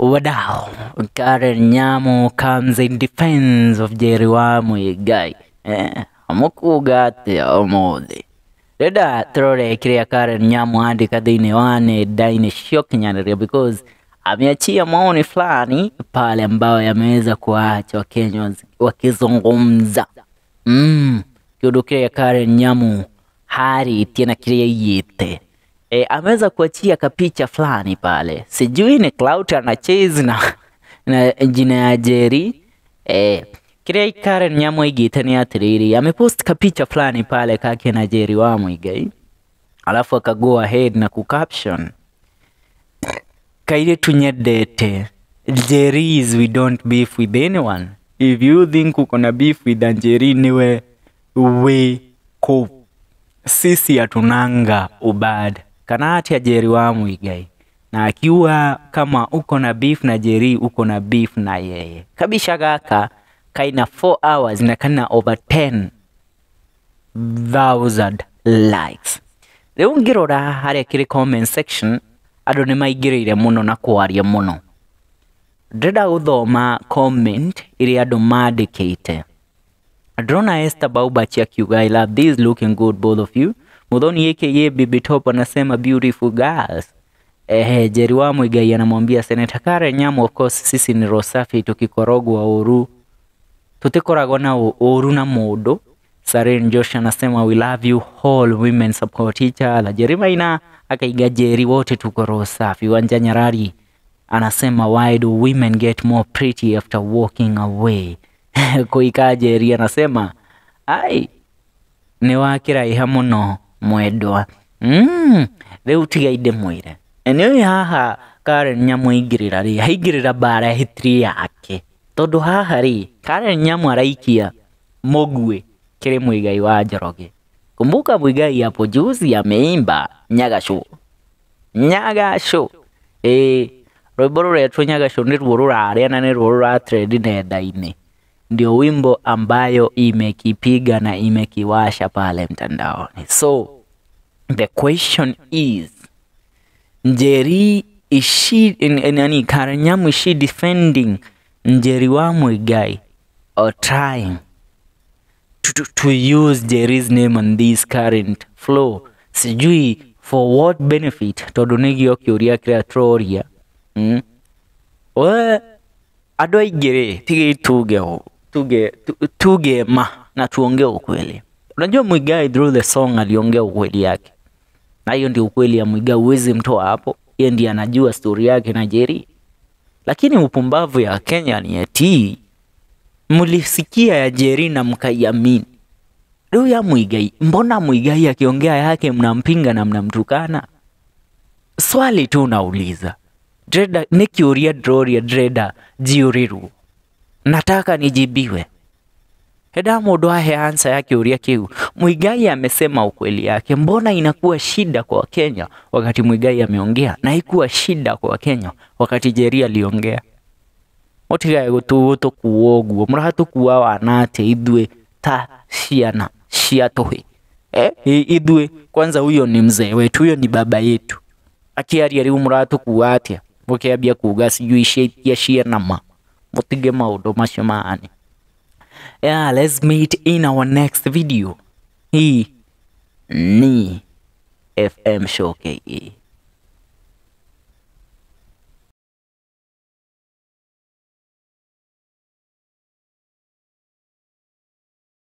Wadau, Karen Nyamu comes in defense of Njeri wa Muigai. Amukuga atia umuthi. Reda turorekiria Karen Nyamu andika thiini wa nenda-ini cia ũkinyanĩria because ameachia maoni fulani pale ambao yameweza kuacha Wakenya wakizungumza. Kiundu kiria Karen Nyamu haritie na kiria yite. Ameweza kuachia kapicha fulani pale. Sijui ni Clout anacheze na jina ya Njeri. Kiria Karen Nyamu igite ni atiriri. Amepost kapicha fulani pale kake na Njeri wa Muigai. Alafu akago ahead na kukaption. Kaire tunyedete. Njeri is we don't beef with anyone. If you think uko na beef with Njeri niwe we ko. Sisi hatunanga ubad. Kana ati ya Njeri wa Muigai. Na akiwa kama uko na beef na Njeri, uko na beef na yeye. Kabisha gaka kaina 4 hours na kana over 10,000 likes. Leo ngirora haria kiri comment section ado ni maigirire muno na kwaria muno. Ndenda guthoma comment iria ado mandikite. Drona Esther Baubachi akiuga I love this, looking good both of you. Mudhoni aka Bibi Top anasema beautiful girls. Njeri wa Muigai anamwambia Senator Karen Nyamu, of course sisi ni rosafi tukikorogwa uru. Tutikoragwa na uru na modo. Saren Josh anasema we love you, all women support each other. Njeri Maina akaiga Njeri wote tuko rosafi. Wanja Nyarari anasema why do women get more pretty after walking away? Kuika Njeri anasema ai ni wakiraiha muno mwendwa. Rĩu tiga inde mwire. Eneo haha Karen Nyamu haigirira bara hitri yake. Tondu haha ri Karen Nyamu araikia Mogwe kire Muigai wa Njoroge. Kumbuka Muigai hapo juzi ameimba Nyagasho. Rwimbo rũretwo Nyagasho nĩ ruo rũraria na nĩ ruo rũratrend nenda-inĩ. Ndio wimbo ambayo imekipiga na imekiwasha pale mtandaoni. So the question is, Njeri is she Karen Nyamu, is she defending Njeri wa Muigai or trying to use Njeri's name on this current flow? Sijui for what benefit tondu nigio kiuria creatoria. Ado aigire tige tuge na tuongee ukweli. Unajua Muigai through the song aliongea ukweli yake. Na hiyo ndio ukweli ya Muigai, uwezi mtoa hapo. Yeye ndiye anajua story yake na Njeri. Lakini upumbavu ya Kenya ni eti mlisikia ya Njeri na mkaiamini. Leo ya Muigai, mbona Muigai akiongea yake mnampinga na mnamtukana? Swali tu nauliza. Dreda nikiuria droria dreda jiuriru. Nataka nijibiwe. Heda mundu ahe answer yake uria kiu. Muigai amesema ukweli yake. Mbona inakuwa shida kwa Kenya wakati Muigai ameongea na haikuwa shida kwa Kenya wakati Njeri aliongea? Otigaye gutu kuoguo murahatu kuwa wanate idwe ta ciana cia tohe. Idwe kwanza huyo ni mzee wetu, huyo ni baba yetu. Akiaria riu murahatu kuwa atia mukiambia kuga sijui cia ciana ma mutige maundu macio maani. Yeah, let's meet in our next video. Hii ni FM Show KE.